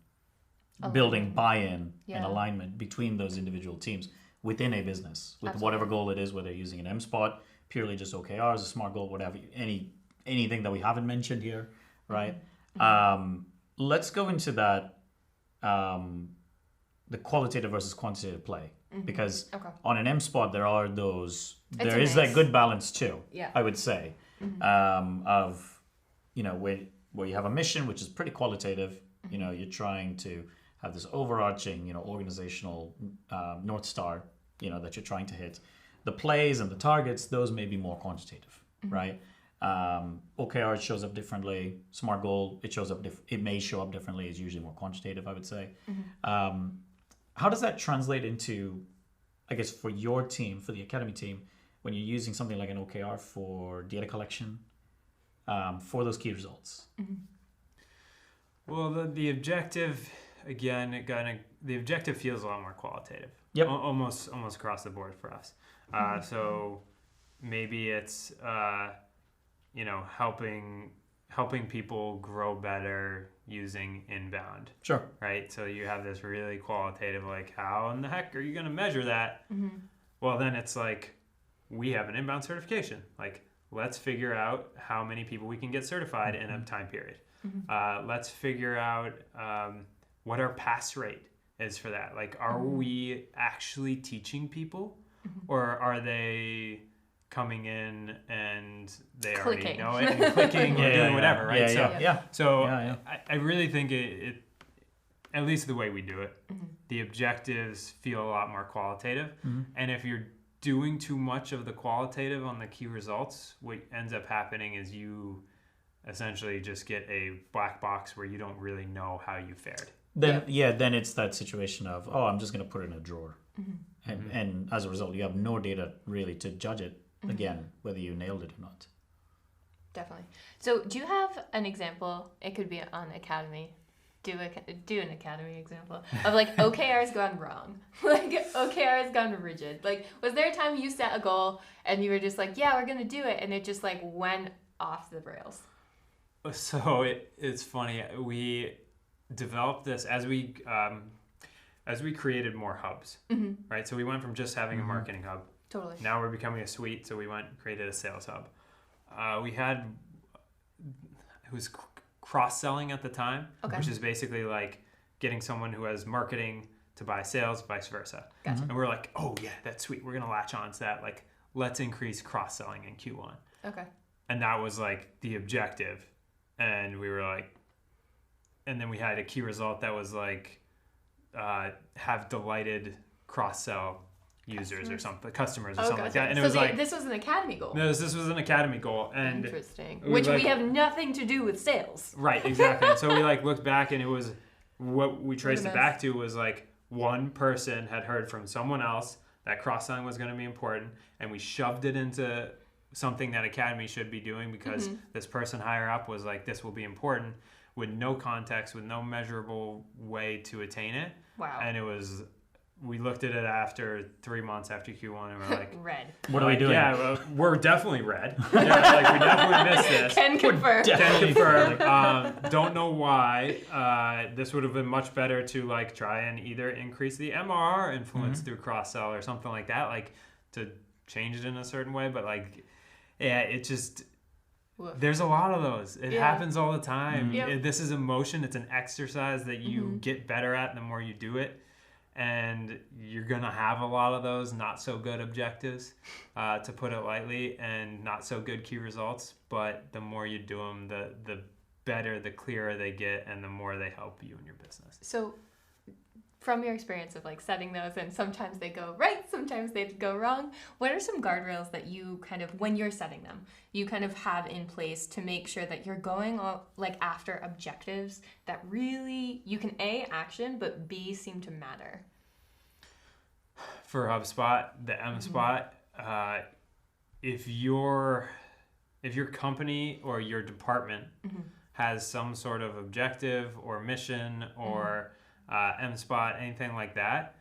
building buy-in and alignment between those individual teams within a business with whatever goal it is, whether you're using an MSpot, purely just OKRs, a SMART goal, whatever, anything that we haven't mentioned here, right? Let's go into that, the qualitative versus quantitative play, because on an MSpot there is that good balance too. I would say, of where you have a mission which is pretty qualitative. You're trying to have this overarching organizational North Star that you're trying to hit. The plays and the targets, those may be more quantitative, right? OKR shows up differently. SMART goal, it may show up differently. It's usually more quantitative, I would say. How does that translate into, I guess, for your team, for the Academy team, when you're using something like an OKR for data collection, for those key results? Well, the objective, again, the objective feels a lot more qualitative. Yep. Almost across the board for us. So maybe it's helping people grow better using inbound. Sure. Right? So you have this really qualitative, like, how in the heck are you going to measure that? Well, then it's like, we have an inbound certification. Like, let's figure out how many people we can get certified in a time period. Let's figure out what our pass rate is for that. Like, are we actually teaching people, or are they coming in and they already know it and clicking or doing whatever, right? So I really think it, at least the way we do it, the objectives feel a lot more qualitative. And if you're doing too much of the qualitative on the key results, what ends up happening is you essentially just get a black box where you don't really know how you fared. Then it's that situation of, I'm just going to put it in a drawer. And as a result, you have no data really to judge it, again, whether you nailed it or not. Definitely. So do you have an example? It could be on Academy. Do an Academy example of like OKR's gone wrong. Like OKR's gone rigid. Like, was there a time you set a goal and you were just like, yeah, we're going to do it, and it just like went off the rails? So it's funny. We developed this as we created more hubs, right? So we went from just having a marketing hub. Totally. Now we're becoming a suite, so we created a sales hub. It was cross-selling at the time, which is basically like getting someone who has marketing to buy sales, vice versa. Gotcha. And we're like, oh yeah, that's sweet. We're gonna latch on to that. Like, let's increase cross-selling in Q1. Okay. And that was like the objective. And we were like, and then we had a key result that was like, have delighted cross-sell users or something, customers or something like that. And so it was like, this was an Academy goal. No, this was an Academy goal. And interesting. Which we have nothing to do with sales. Right, exactly. And so we like looked back, and it was, what we traced it back to was like, one person had heard from someone else that cross-selling was going to be important, and we shoved it into something that Academy should be doing because this person higher up was like, this will be important, with no context, with no measurable way to attain it. Wow. And we looked at it after 3 months after Q1, and we're like, red. What are we doing? Yeah, well, we're definitely red. Like, we definitely missed this. Can confirm. Can confirm. Don't know why. This would have been much better to like try and either increase the MRR influence through cross-sell or something like that, like to change it in a certain way. But like, yeah, it just, there's a lot of those. It happens all the time. This is a motion. It's an exercise that you get better at the more you do it. And you're going to have a lot of those not so good objectives, to put it lightly, and not so good key results. But the more you do them, the better, the clearer they get, and the more they help you in your business. So from your experience of like setting those, and sometimes they go right, sometimes they go wrong, what are some guardrails that you kind of, when you're setting them, you kind of have in place to make sure that you're going like after objectives that really you can A, action, but B, seem to matter? For HubSpot, the MSpot, if your company or your department has some sort of objective or mission or MSpot, anything like that,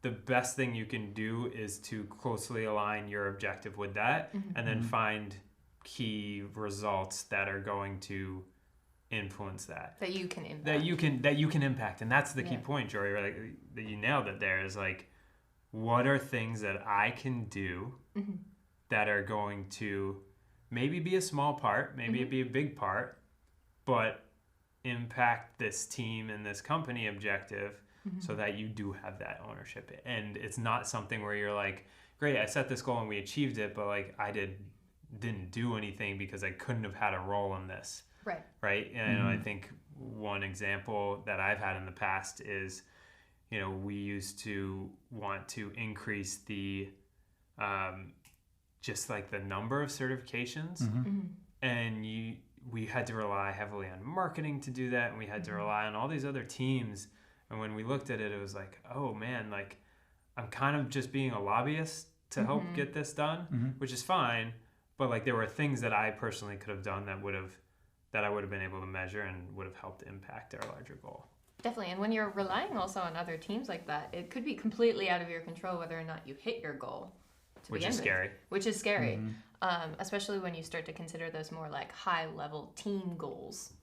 the best thing you can do is to closely align your objective with that and then find key results that are going to influence that. That you can impact. That you can impact. And that's the key point, Jory, right? That you nailed it there, is like, what are things that I can do that are going to maybe be a small part, maybe it be a big part, but impact this team and this company objective so that you do have that ownership. And it's not something where you're like, great, I set this goal and we achieved it, but like I didn't do anything because I couldn't have had a role in this. Right. And I think one example that I've had in the past is, we used to want to increase the just like the number of certifications, and we had to rely heavily on marketing to do that, and we had to rely on all these other teams. And when we looked at it, it was like, oh man, like I'm kind of just being a lobbyist to help get this done, which is fine, but like there were things that I personally could have done that I would have been able to measure and would have helped impact our larger goal. Definitely. And when you're relying also on other teams like that, it could be completely out of your control whether or not you hit your goal. Which is scary. Especially when you start to consider those more like high level team goals.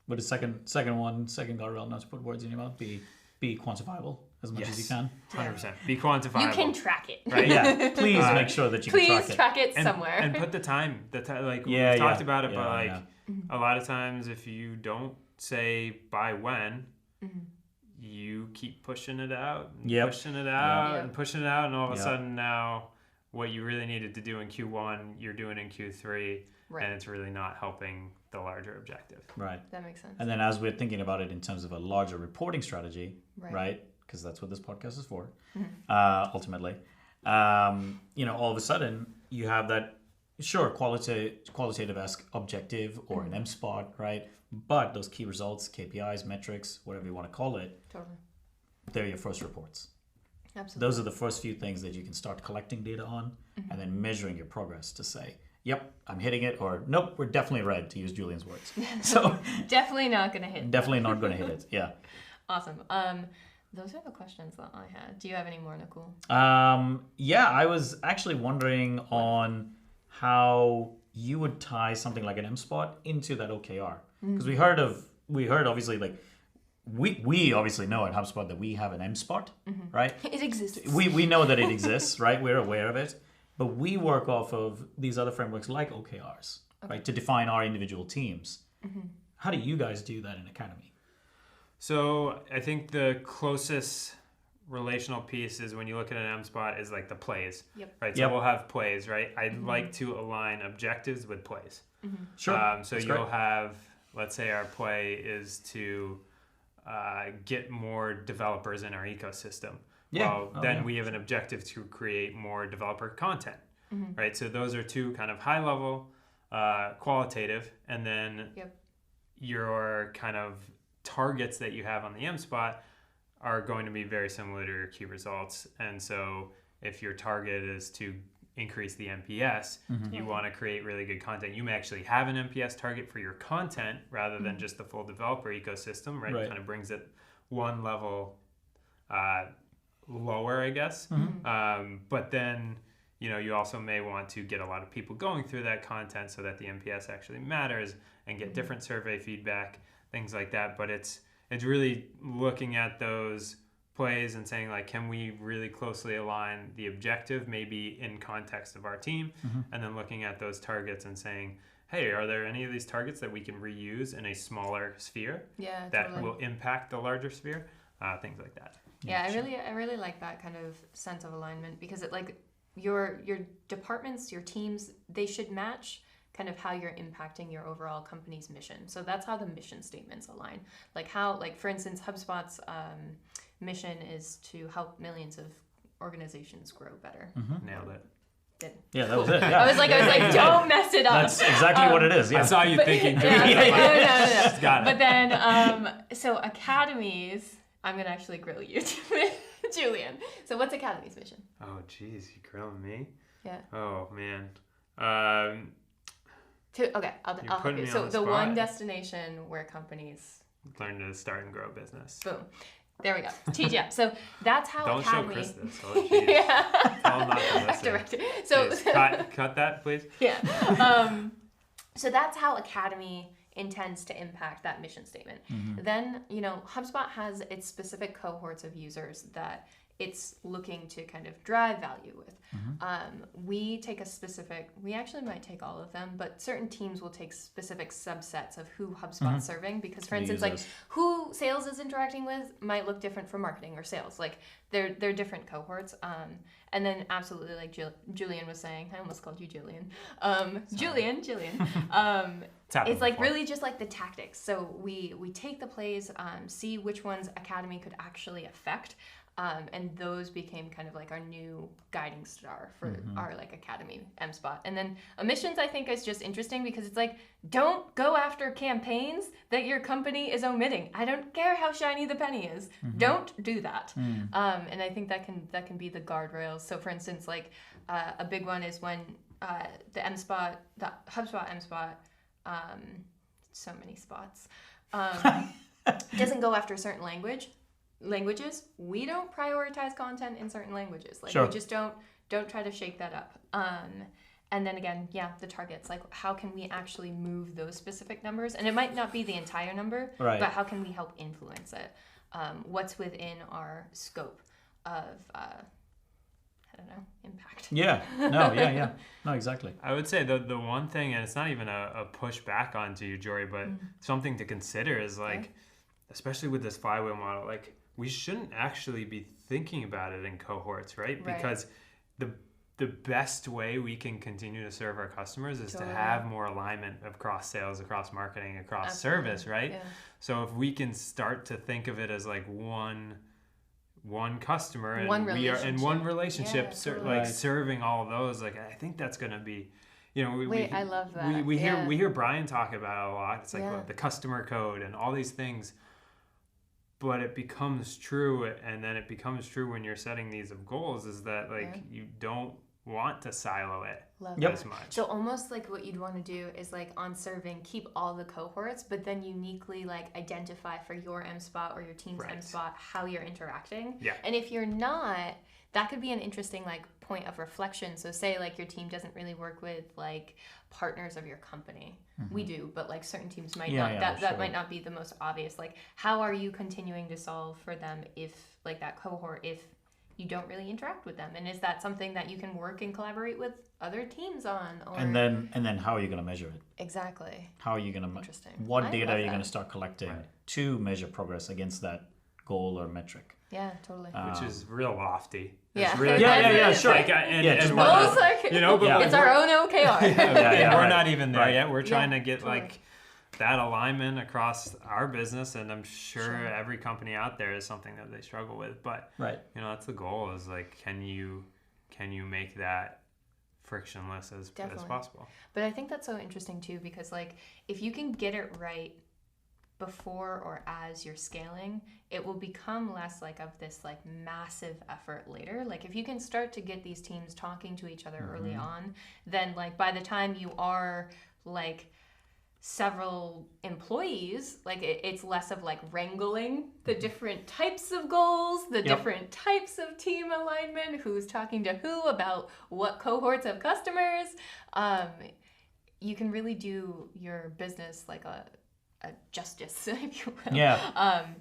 But the second guardrail, not to put words in your mouth, be quantifiable as much as you can. 100%. Be quantifiable. You can track it. Right? Yeah. Please make sure that you can track it. Please track it somewhere. And put the time. Like we talked about it, but a lot of times if you don't say by when, you keep pushing it out, and pushing it out, and pushing it out, and all of a sudden now what you really needed to do in Q1, you're doing in Q3, and it's really not helping the larger objective. Right. That makes sense. And then as we're thinking about it in terms of a larger reporting strategy, right? Because that's what this podcast is for, ultimately. All of a sudden you have that, qualitative-esque objective or an MSpot, right? But those key results, KPIs, metrics, whatever you want to call it, they're your first reports. Absolutely. Those are the first few things that you can start collecting data on and then measuring your progress to say, yep, I'm hitting it, or nope, we're definitely red, to use Julian's words. So definitely not going to hit. Definitely not going to hit it. Yeah. Awesome. Those are the questions that I had. Do you have any more, Nicole? I was actually wondering on how you would tie something like an MSpot into that OKR, because we heard obviously, like we obviously know at HubSpot that we have an MSpot, right? It exists. We know that it exists, right? We're aware of it, but we work off of these other frameworks like OKRs, right, to define our individual teams. How do you guys do that in Academy? So I think the closest relational piece is when you look at an MSpot is like the plays, right? So we'll have plays, right? I'd like to align objectives with plays. Sure. So you'll have, let's say our play is to get more developers in our ecosystem. Then we have an objective to create more developer content, right? So those are two kind of high level, qualitative, and then your kind of targets that you have on the MSpot are going to be very similar to your key results. And so if your target is to increase the NPS, you want to create really good content. You may actually have an NPS target for your content rather than just the full developer ecosystem, right? It kind of brings it one level lower, I guess. But then, you also may want to get a lot of people going through that content so that the NPS actually matters and get different survey feedback, things like that. But it's really looking at those plays and saying, like, can we really closely align the objective maybe in context of our team, and then looking at those targets and saying, hey, are there any of these targets that we can reuse in a smaller sphere that will impact the larger sphere? Things like that. I really like that kind of sense of alignment, because it, like, your departments, your teams, they should match kind of how you're impacting your overall company's mission. So that's how the mission statements align. Like for instance, HubSpot's mission is to help millions of organizations grow better. Nailed it. Good. Yeah, that cool. was it. Yeah. I was like, don't mess it up. That's exactly what it is. Yeah. I saw you thinking. No. Got it. But then, so academies, I'm gonna actually grill you, Julian. So what's Academy's mission? Oh, geez, you grilling me? Yeah. Oh man. I'll You're putting okay. me So on the the one spot. destination where companies Learn to start and grow a business. boom. There we go. TGM. So that's how Don't Academy. show Chris this. Oh, geez. Yeah. Tell him not to listen. Directed. So Please, cut that, please. yeah. So that's how Academy intends to impact that mission statement. Then, HubSpot has its specific cohorts of users that it's looking to kind of drive value with. We actually might take all of them, but certain teams will take specific subsets of who HubSpot's serving, because for instance, like who sales is interacting with might look different from marketing or sales. Like they're different cohorts. And then absolutely, like Julian was saying, I almost called you Julian. Julian. It's like really just like the tactics. So we take the plays, see which ones Academy could actually affect. And those became kind of like our new guiding star for our like Academy MSpot. And then emissions, I think, is just interesting because it's like, don't go after campaigns that your company is omitting. I don't care how shiny the penny is. Don't do that. And I think that can be the guardrails. So for instance, like a big one is when the HubSpot MSpot, so many spots, doesn't go after a certain languages. We don't prioritize content in certain languages. Like we just don't try to shake that up. And then again, the targets, like how can we actually move those specific numbers? And it might not be the entire number, but how can we help influence it? What's within our scope of impact? No, exactly. I would say the one thing, and it's not even a push back onto you, Jory, but something to consider is like, especially with this flywheel model, like we shouldn't actually be thinking about it in cohorts, right? Because the best way we can continue to serve our customers is to have more alignment across sales, across marketing, across service, right? Yeah. So if we can start to think of it as like one customer and one relationship, serving all of those, like I think that's going to be, I love that. We hear Brian talk about it a lot. It's like the customer code and all these things. But it becomes true, and then it becomes true when you're setting these goals, is that you don't want to silo it as much. So almost like what you'd want to do is like on serving, keep all the cohorts, but then uniquely like identify for your MSpot or your team's MSpot how you're interacting. Yeah. And if you're not, that could be an interesting like point of reflection. So say like your team doesn't really work with like partners of your company. We do, but like certain teams might not. That might not be the most obvious. Like how are you continuing to solve for them if like that cohort, if you don't really interact with them? And is that something that you can work and collaborate with other teams on? Or... And then how are you going to measure it? Exactly. How are you going to what data are you going to start collecting to measure progress against that goal or metric? Yeah, totally. Which is real lofty. Yeah. It's really sure. Like, it's our own OKR. We're not even there yet. We're trying to get like that alignment across our business, and I'm sure every company out there is something that they struggle with. But that's the goal. Is like, can you make that frictionless as possible? But I think that's so interesting too, because like if you can get it right before or as you're scaling, it will become less like of this like massive effort later. Like if you can start to get these teams talking to each other early on, then like by the time you are like several employees, like it's less of like wrangling the different types of goals, the different types of team alignment, who's talking to who about what cohorts of customers. You can really do your business like a justice, if you will,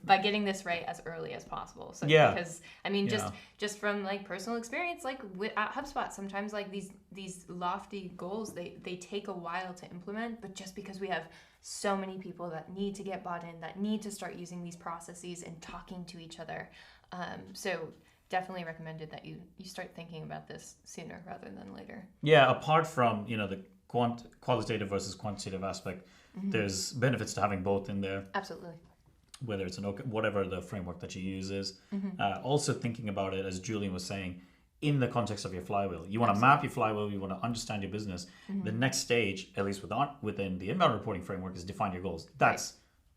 by getting this right as early as possible. So because I mean, just from like personal experience, like at HubSpot, sometimes like these lofty goals, they take a while to implement, but just because we have so many people that need to get bought in, that need to start using these processes and talking to each other, so definitely recommended that you start thinking about this sooner rather than later. Yeah, apart from the qualitative versus quantitative aspect. There's benefits to having both in there. Absolutely. Whether it's whatever the framework that you use is. Also thinking about it, as Julian was saying, in the context of your flywheel. You want to map your flywheel, you want to understand your business. The next stage, at least within the inbound reporting framework, is define your goals.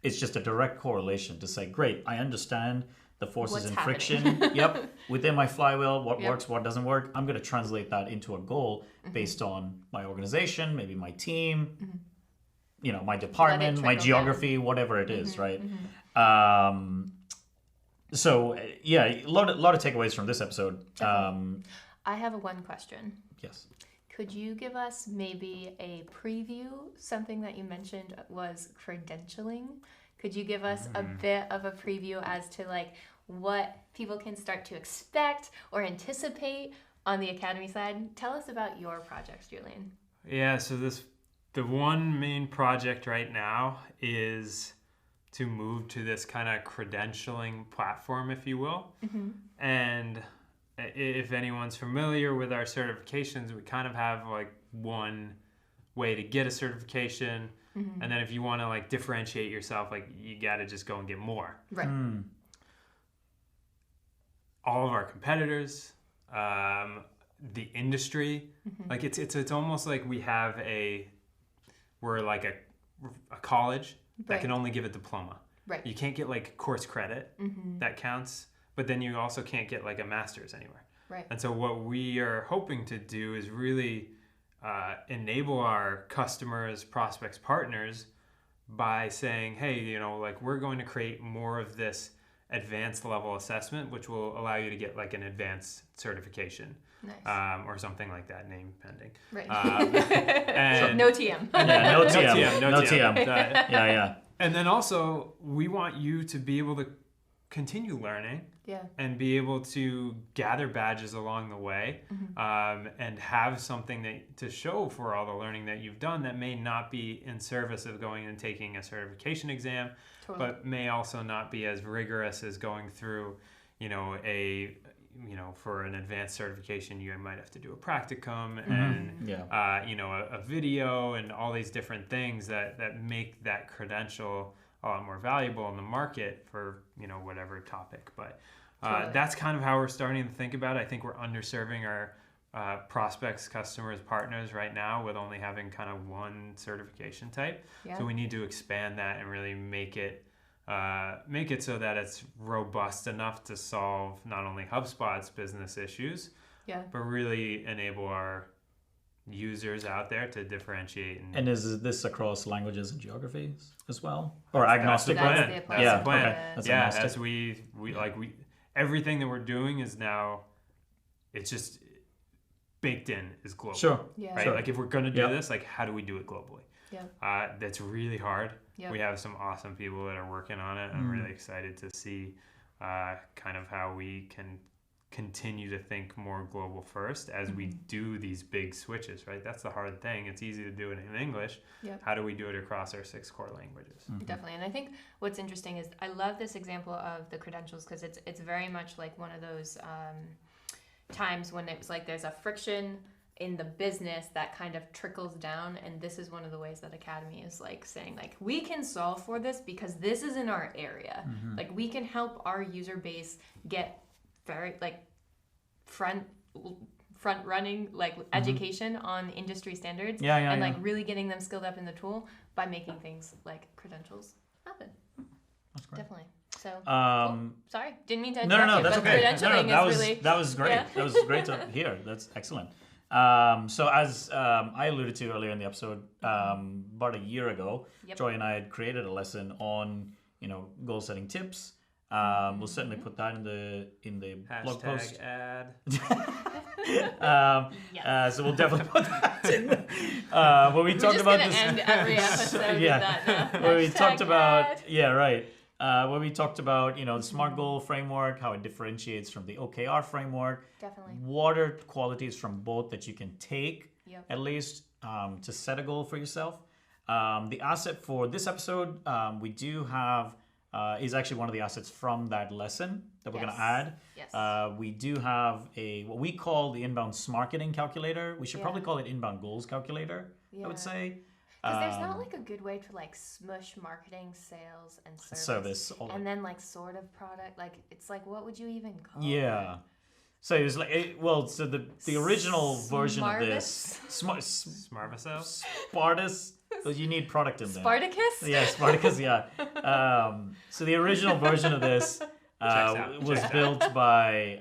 It's just a direct correlation to say, great, I understand the forces What's and happening. friction. Yep, within my flywheel, what Yep. works, what doesn't work. I'm going to translate that into a goal based on my organization, maybe my team, my department, my trickle geography, whatever it is, right? So yeah, a lot of takeaways from this episode. I have one question. Yes. Could you give us maybe a preview? Something that you mentioned was credentialing. Could you give us a bit of a preview as to like what people can start to expect or anticipate on the Academy side? Tell us about your projects, Julian. Yeah, so the one main project right now is to move to this kind of credentialing platform, if you will. And if anyone's familiar with our certifications, we kind of have like one way to get a certification. And then if you want to like differentiate yourself, like you got to just go and get more. Right. All of our competitors, the industry, like it's almost like we're like a college that can only give a diploma. Right. You can't get like course credit that counts, but then you also can't get like a master's anywhere. Right. And so what we are hoping to do is really enable our customers, prospects, partners by saying, hey, like we're going to create more of this advanced level assessment, which will allow you to get like an advanced certification. Nice. Or something like that, name pending. Right. And No TM. Yeah, no TM. TM, no TM. Yeah. And then also, we want you to be able to continue learning Yeah. and be able to gather badges along the way, and have something to show for all the learning that you've done that may not be in service of going and taking a certification exam, Totally. but may also not be as rigorous as going through, for an advanced certification, you might have to do a practicum and, a video and all these different things that make that credential a lot more valuable in the market for, whatever topic. But Totally. that's kind of how we're starting to think about it. I think we're underserving our prospects, customers, partners right now with only having kind of one certification type. Yeah. So we need to expand that and really make it so that it's robust enough to solve not only HubSpot's business issues, Yeah. but really enable our users out there to differentiate. And is this across languages and geographies as well, or agnostic? That's plan. the That's plan. Yeah, the plan. okay. That's Yeah, agnostic. as we everything that we're doing is now, it's just baked in is global. Sure. Yeah. Right? Sure. Like if we're going to do Yeah. this, like how do we do it globally? Yeah. That's really hard. Yeah. We have some awesome people that are working on it. I'm really excited to see kind of how we can continue to think more global first as we do these big switches, right? That's the hard thing. It's easy to do it in English. Yep. How do we do it across our 6 core languages? Definitely. And I think what's interesting is I love this example of the credentials because it's very much like one of those times when it was like there's a friction in the business that kind of trickles down, and this is one of the ways that Academy is like saying like we can solve for this because this is in our area. Like we can help our user base get very like front running like education on industry standards and like really getting them skilled up in the tool by making things like credentials happen. That's great. Definitely. So Um, cool. Sorry, didn't mean to No, interrupt you, that's but okay. credentialing that is was really that was great. Yeah. That was great to hear. That's excellent. So as I alluded to earlier in the episode, about a year ago, Yep. Joy and I had created a lesson on goal setting tips. We'll certainly put that in the blog post. Hashtag ad. So we'll definitely put that in. When we We're talked just about gonna this, end every episode Yeah. with that now. where we Hashtag talked about ad. right. When we talked about the SMART goal framework, how it differentiates from the OKR framework. Definitely. What are qualities from both that you can take Yep. at least to set a goal for yourself? The asset for this episode we do have is actually one of the assets from that lesson that we're going Yes. to add. Yes. We do have what we call the inbound marketing calculator. We should Yeah. probably call it inbound goals calculator, I Yeah. would say. Because there's not like a good way to like smush marketing, sales, and Service, all and then like sort of product. Like it's like what would you even call? Yeah. So it was like, so the original version of this, Smarvicel? Spartus, you need product in there. Spartacus. Yeah, Spartacus, yeah. So the original version of this was Checks out. built by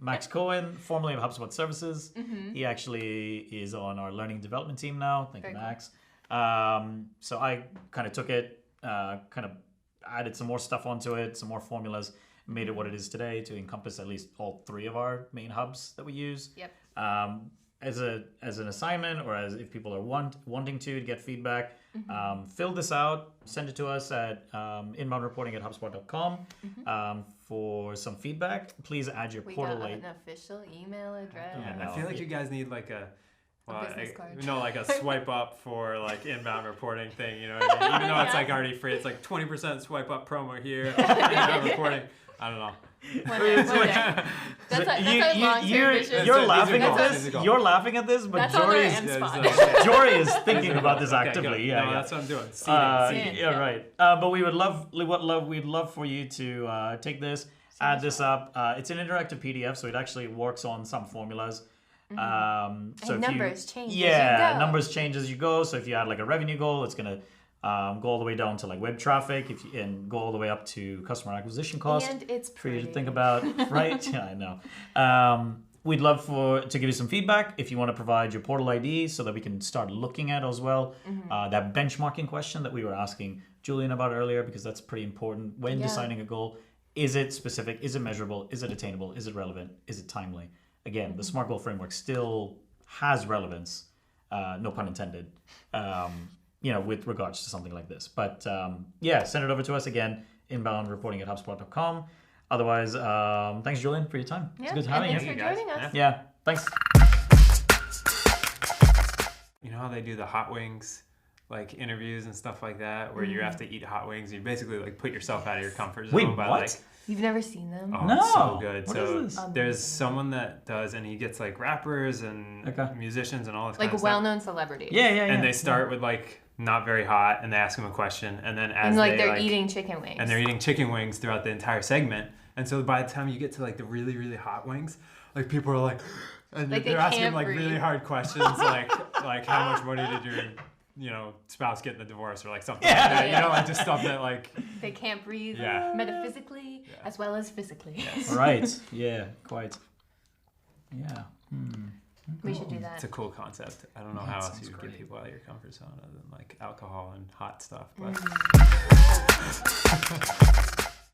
Max Cohen, formerly of HubSpot Services. Mm-hmm. He actually is on our learning and development team now. Thank you, Very cool. Max. So I kind of took it, kind of added some more stuff onto it, some more formulas, made it what it is today to encompass at least all 3 of our main hubs that we use. Yep. As an assignment, or as if people are wanting to get feedback, fill this out, send it to us at inboundreporting@hubspot.com for some feedback. Please add your We portal got link. an official email address. Yeah, I feel like you guys need like a business card. no, like a swipe up for like inbound reporting thing, you know what I mean? Even though it's like already free, it's like 20% swipe up promo here, inbound reporting. I don't know. One day. That's our long-term vision. You're These are laughing at goals, this. these are goals. You're laughing at this, but That's on our Jory is end spot. Jory is thinking about this Okay, actively. good. Yeah, No, yeah. that's what I'm doing. Seeding. Yeah, Yeah. right. But we'd love for you to take this, add this up. It's an interactive PDF, so it actually works on some formulas. So And if numbers change as you Yeah, go. numbers change as you go. So if you add like a revenue goal, it's gonna go all the way down to like web traffic, and go all the way up to customer acquisition cost. And it's For you pretty. to think about, right? Yeah, I know. We'd love to give you some feedback if you want to provide your portal ID so that we can start looking at as well that benchmarking question that we were asking Julian about earlier, because that's pretty important when Yeah. deciding a goal. Is it specific? Is it measurable? Is it attainable? Is it relevant? Is it timely? Again, the SMART goal framework still has relevance, no pun intended, with regards to something like this. But send it over to us again, inboundreporting@hubspot.com. Otherwise, thanks, Julian, for your time. Yeah, It's good and having thanks you. for guys. joining us. Yeah, thanks. You know how they do the hot wings like interviews and stuff like that, where you have to eat hot wings. You basically like put yourself out of your comfort zone Wait, by what? like, You've never seen them? oh, No. it's so good. What so is this? there's someone that does, and he gets like rappers and Okay. musicians and all this Like kind of stuff. well-known celebrities. Yeah. And they start with like not very hot, and they ask him a question, and then as And like they they're like, eating chicken wings. and they're eating chicken wings throughout the entire segment. And so by the time you get to like the really, really hot wings, like people are like, and Like, they they're asking can't like really breathe. hard questions, like how much money did your spouse get in the divorce, or like something Yeah. like that, like just stuff that like, They can't breathe Yeah. metaphysically as well as physically. Right. Yeah, quite. Yeah. We should do that. it's a cool concept. I don't know That how else sounds you would great. get people out of your comfort zone other than like alcohol and hot stuff, but